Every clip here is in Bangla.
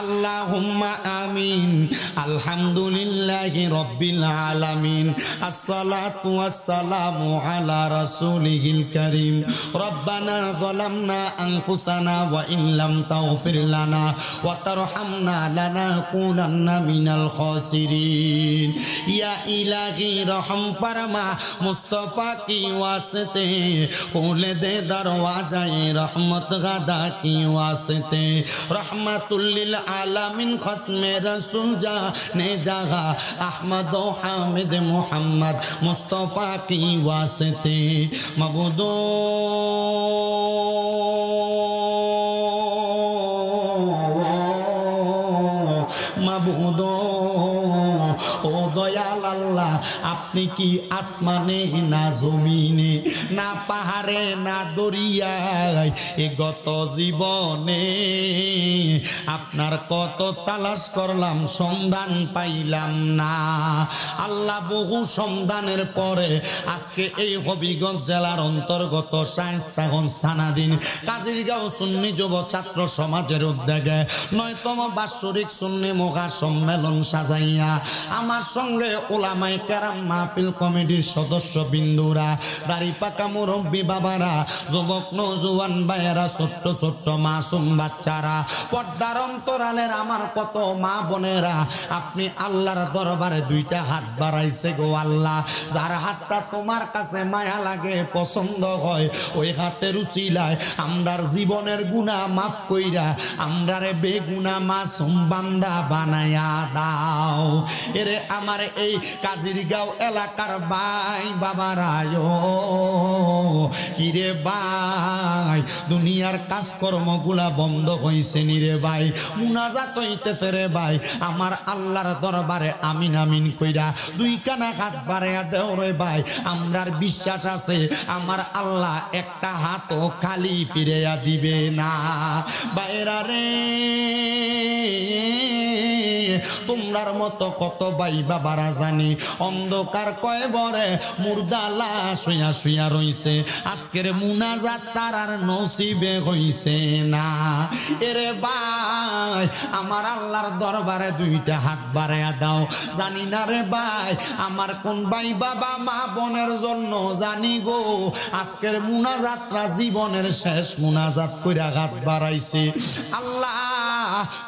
আল্লাহুম্মা আমিন। আলহামদুলিল্লাহি রাব্বিল আলামিন। আসসালাতু ওয়াসসালামু আলা রাসূলিহিল কারীম। রব্বানা যালামনা আনফুসানা ওয়া ইন লাম তাগফির লানা ওয়া তারহামনা লানাকুনান্না মিনাল খাসিরিন। ইয়া ইলাহি রহম ফরমা, মুস্তাফা কি ওয়াস্তে খুলে দে দরওয়াজায়ে রহমত গাদা কি ওয়াস্তে। রহমাতুল লিল आलमीन खत्मे रसूल जाने जगह अहमद हामिद मोहम्मद मुस्तफ़ा की वास्ते मबूदो मबूदो ओ दयाल अल्लाह আপনি কি আসমানে না জমিনে না পাহাড়ে না দরিয়ায় এ গত জীবনে আপনার কত তালাশ করলাম সন্ধান পাইলাম না আল্লাহ। বহু সন্ধানের পরে আজকে এই হবিগঞ্জ জেলার অন্তর্গত শায়েস্তাগঞ্জ থানাধীন কাজিরগাঁও সুন্নি যুব ছাত্র সমাজের উদ্যোগে ৯তম বাৎসরিক সুন্নি মহা সম্মেলন সাজাইয়া আমার সঙ্গে ওলামায়ে কেরাম মাহফিল কমিটির সদস্য বিন্দুরা, দাড়ি পাকা মুরব্বী বাবারা, যুবক নওজোয়ান ভাইয়েরা, ছোট্ট ছোট্ট মাসুম বাচ্চারা, পর্দার অন্তরালের আমার কত মা বোনেরা, আপনি আল্লাহর দরবারে দুইটা হাত বাড়াইছে গো আল্লাহ। যার হাতটা তোমার কাছে মায়া লাগে, পছন্দ হয়, ওই হাতের উসিলায় আমরার জীবনের গুনাহ মাফ কইরা আমরারে বেগুনা মাসুম বান্দা বানায়া দাও। এরে আমার এই কাজিরগাঁও এলাকার ভাই বাবারায়, কিরে ভাই দুনিয়ার কাজকর্মগুলা বন্ধ হইছে নি রে ভাই, মুনাজাত হইতেছে রে ভাই, আমার আল্লাহর দরবারে আমিন আমিন কইরা দুই কানা হাত বাড়াইয়া দেও রে ভাই। আমরার বিশ্বাস আছে আমার আল্লাহ একটা হাতও খালি ফিরাইয়া দিবে না। বাইরা রে তোমরার মতো কত ভাই বাবারা জানি অন্ধকার কয় বরে মুর্দা লাশ শুয়া শুয়া রইছে, আজকের মুনাজাত তার আর নসিবে হইছে না। এরে ভাই আমার আল্লাহর দরবারে দুইটা হাত বাড়াইয়া দাও। জানি না রে ভাই আমার কোন ভাই বাবা মা বোনের জন্য জানি গো আজকের মুনাজাতটা জীবনের শেষ মুনাজাত কইরা হাত বাড়াইছে। আল্লাহ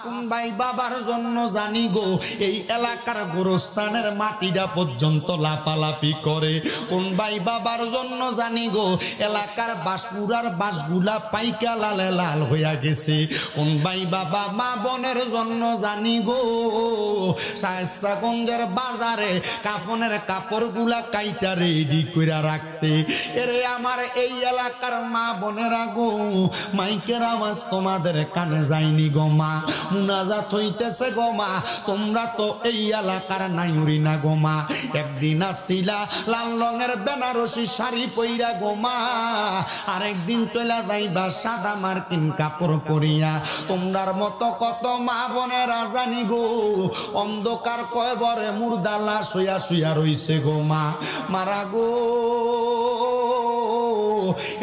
কোন ভাই বাবার জন্য জানি গো এই এলাকার গোরস্থানের মাটিটা পর্যন্ত লাফালাফি করে, কোন ভাই বাবার জন্য জানি গো এলাকার বাঁশপুরার বাঁশগুলা পাইকা লালে লাল হইয়া গেছে, কোন ভাই বাবা মা বোনের জন্য জানি গো শায়েস্তাগঞ্জের বাজারে কাফনের কাপড়গুলা কাইটা রেডি কইরা রাখছে। এরে আমার এই এলাকার মা বোনেরা গো, মাইকের আওয়াজ তোমাদের কানে যায়নি গো মা, মুনাজাত হইতেছে গো মা, তোমরা তো এই এলাকার নাইউরি না গো মা। একদিন আসছিলা লাল রঙের বেনারসি শাড়ি পইরা গো মা, আরেকদিন চলে যাইবা সাদা মার্কিন কাপড় পরিয়া। তোমরার মতো কত মা বোনেরা জানি গো অন্ধকার কয়বরে মুর্দা লাশ শুয়া শুয়া রইছে গো মা। মারা গো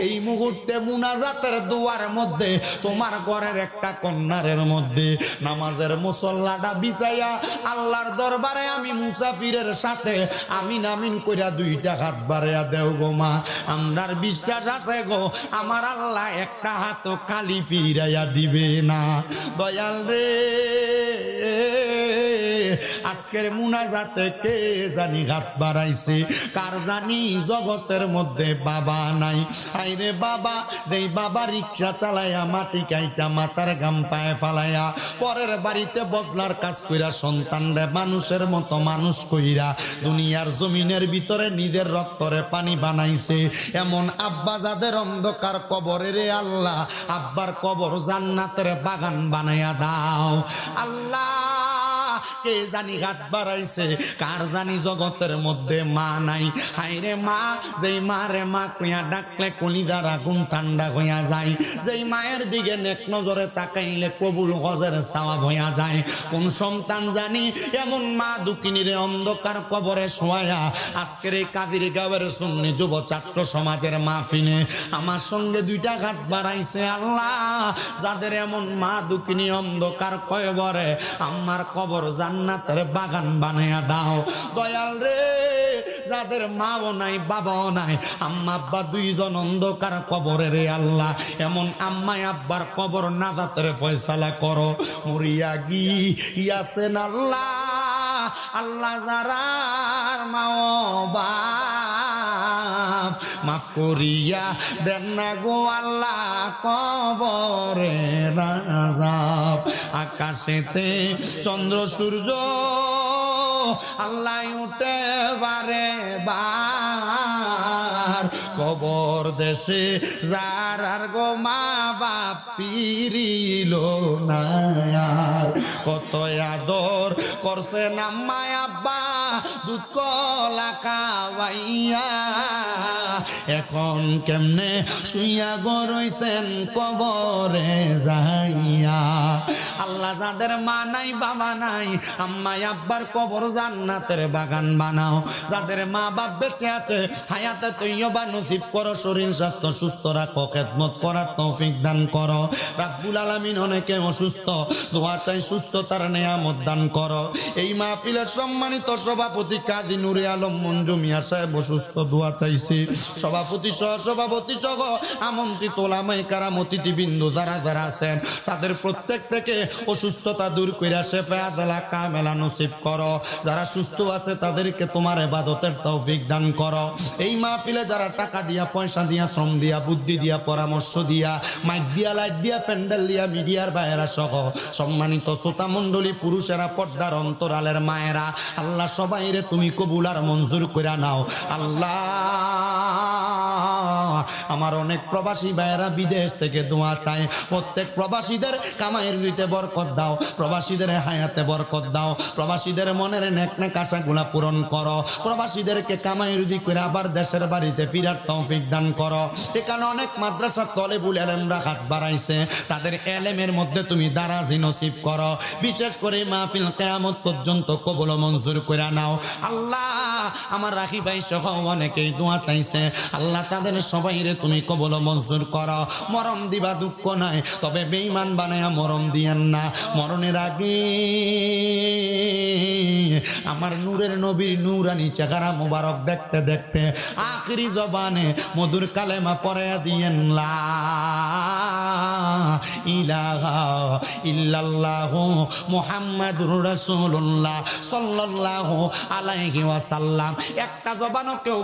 এই মুহূর্তে মুনাজাতের দুয়ার মধ্যে তোমার ঘরের একটা কন্যারের মধ্যে নামাজের মুসল্লাটা বিছাইয়া আল্লাহর দরবারে আমি মুসাফিরের সাথে আমিন আমিন কইরা দুইটা হাত বাড়াইয়া দেও গো মা। আমরার বিশ্বাস আছে গো আমার আল্লাহ একটা হাত খালি ফিরাইয়া দিবে না। দয়াল রে আজকের মুনাজাতে কে জানি হাত বাড়াইছে, কার জানি জগতের মধ্যে বাবা নাই। আইরে বাবা দেই বাবা রিক্সা চালাইয়া মাটি কাইটা মাথার গাম পায়ে ফালাইয়া পরের বাড়িতে বদলার কাজ কইরা সন্তানরে মানুষের মতো মানুষ কইরা দুনিয়ার জমিনের ভিতরে নিজের রক্তরে পানি বানাইছে। এমন আব্বা যাদের অন্ধকার কবরে রে আল্লাহ আব্বার কবর জান্নাতের বাগান বানাইয়া দাও। আল্লাহ কে জানি হাত বাড়াইছে, কার জানি জগতের মধ্যে মা নাই। হায়রে মা, যেই মা রে মা কইয়া ডাকলে কলিজার আগুন ঠান্ডা হইয়া যায়, যেই মায়ের দিকে নেক নজরে তাকাইলে কবুল হজের সওয়াব হইয়া যায়। কোন সন্তান জানি এমন মা দুঃখিনীরে অন্ধকার কবরে শোয়া আজকের এই কাদিরগাঁওয়ের সুন্নি যুব ছাত্র সমাজের মাহফিলে আমার সঙ্গে দুইটা হাত বাড়াইছে। আল্লাহ, যাদের এমন মা দুঃখিনী অন্ধকার কবরে, আমার কবর জান্নাতের বাগান বানাইয়া দাও দয়াল রে। যাদের মাও নাই বাবাও নাই, আম্মা আব্বা দুইজন অন্ধকার কবরে রে আল্লাহ, এমন আম্মাই আব্বার কবর নাজাতের ফয়সালা করো। মরিয়া গিয়াছেন আল্লাহ, আল্লাহ যারার মাও বাপ মাফ করিয়া দেন না গো আল্লাহ কবরে রাজাব। আকাশেতে চন্দ্র সূর্য আল্লাহ উঠে বারে বার, কবর দেশে যারার গো মা বাপ পিরিল না। কত আদর করছেন আম্মা আব্বা দুধ কলা খাওয়াইয়া, এখন কেমনে শুইয়া গো রইছেন কবরে যাইয়া। আল্লাহ, যাদের মা নাই বাবা নাই, আম্মা আব্বার কবর জান্নাতের বাগান বানাও। যাদের মা বাপ বেঁচে আছে, হায়াতে তৈয়বা নসিব করো, শরীর স্বাস্থ্য সুস্থ রাখো, খেদমত করার তৌফিক দান করো। রাব্বুল আলামিন অনেকে অসুস্থ, দোয়া চাই সুস্থতার নিয়ামত দান করো। এই মাহফিলের সম্মানিত সভাপতি কাজী নুরে আলম মঞ্জু মিয়া সাহেব অসুস্থ, দোয়া চাইছি। সভাপতি সহ সভাপতি সহ আমন্ত্রিত ওলামায়ে কেরাম অতিথিবৃন্দ যারা যারা আছেন, তাদের প্রত্যেক থেকে অসুস্থতা দূর কইরা শেফা আজলা কামেলা নসিব করো। যারা সুস্থ আছে তাদেরকে তোমার ইবাদতের তৌফিক দান করো। এই মাহফিলে যারা টাকা দিয়া, পয়সা দিয়া, শ্রম দিয়া, বুদ্ধি দিয়া, পরামর্শ দিয়া, মাইক দিয়া, লাইট দিয়া, প্যান্ডেল দিয়া, মিডিয়ার ভাইয়েরা সহ সম্মানিত শ্রোতা মণ্ডলী, পুরুষেরা, পর্দার অন্তরালের মায়েরা, আল্লাহ সবাইরে তুমি কবুল আর মঞ্জুর কইরা নাও। আল্লাহ, আমার অনেক প্রবাসী ভাইয়েরা বিদেশ থেকে দোয়া চায়, প্রত্যেক প্রবাসীদের কামাইয়ের রুজিতে বরকত দাও, প্রবাসীদের হায়াতে বরকত দাও, প্রবাসীদের মনের নেক নেক আশাগুলা পূরণ করো, প্রবাসীদেরকে কামাই রুজি করে আবার দেশের বাড়িতে ফিরার তৌফিক দান করো। এখানে অনেক মাদ্রাসা তলেবুল এলেমরা হাত বাড়াইছে, তাদের এলেমের মধ্যে তুমি দারাজি নসিব করো। বিশেষ করে মাহফিল কিয়ামত পর্যন্ত কবুল মঞ্জুর করে নাও। আল্লাহ, আমার রাখি ভাই সহ অনেকেই দোয়া চাইছে, আল্লাহ তাদের সবাইরে তুমি কবুল মঞ্জুর করো। মরণ দিবা দুঃখ নাই, তবে বেঈমান বানায়া মরণ দিয়েন না। মরণের আগে আমার নূরের নবীর নূরানি চেহারা মুবারক দেখতে দেখতে আখিরি জবানে মধুর কালেমা পড়ায়া দিয়েন, লা ইলাহা ইল্লাল্লাহু মুহাম্মাদুর রাসূলুল্লাহ সাল্লাল্লাহু আলাইহি ওয়াসাল্লাম। একটা জবানও কেউ